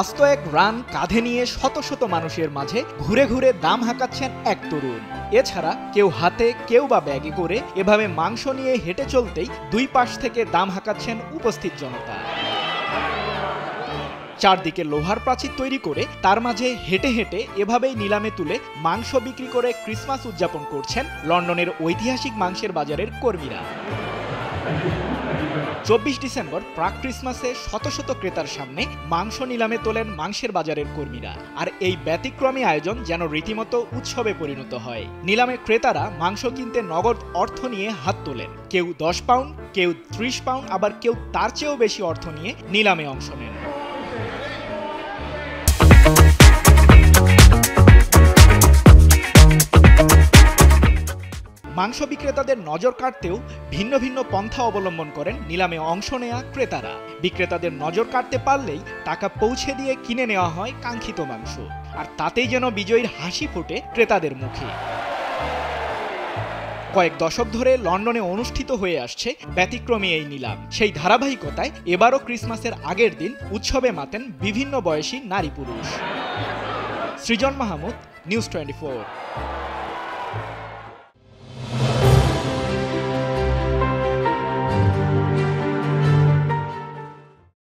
আস্ত এক রান কাঁধে নিয়ে শত শত মানুষের মাঝে ঘুরে ঘুরে দাম হাঁকাচ্ছেন এক তরুণ। এছাড়া কেউ হাতে কেউ বা ব্যাগে করে এভাবে মাংস নিয়ে হেঁটে চলতেই দুই পাশ থেকে দাম হাঁকাচ্ছেন উপস্থিত জনতা। চারদিকে লোহার প্রাচীর তৈরি করে তার মাঝে হেঁটে হেঁটে এভাবেই নিলামে তুলে মাংস বিক্রি করে ক্রিসমাস উদযাপন করছেন লন্ডনের ঐতিহাসিক মাংসের বাজারের কর্মীরা। 24 ডিসেম্বর প্রাক ক্রিসমাসে শত শত ক্রেতার সামনে মাংস নিলামে তোলেন মাংসের বাজারের কর্মীরা। আর এই ব্যতিক্রমী আয়োজন যেন রীতিমতো উৎসবে পরিণত হয়। নিলামে ক্রেতারা মাংস কিনতে নগদ অর্থ নিয়ে হাত তোলেন। কেউ 10 পাউন্ড, কেউ 30 পাউন্ড, আবার কেউ তার চেয়েও বেশি অর্থ নিয়ে নিলামে অংশ নেন। মাংস বিক্রেতাদের নজর কাটতেও ভিন্ন ভিন্ন পন্থা অবলম্বন করেন নিলামে অংশ নেয়া ক্রেতারা। বিক্রেতাদের নজর কাটতে পারলেই টাকা পৌঁছে দিয়ে কিনে নেওয়া হয় কাঙ্ক্ষিত মাংস, আর তাতেই যেন বিজয়ীর হাসি ফোটে ক্রেতাদের মুখে। কয়েক দশক ধরে লন্ডনে অনুষ্ঠিত হয়ে আসছে ব্যতিক্রমী এই নিলাম। সেই ধারাবাহিকতায় এবারও ক্রিসমাসের আগের দিন উৎসবে মাতেন বিভিন্ন বয়সী নারী পুরুষ। সৃজন মাহমুদ, নিউজ 24।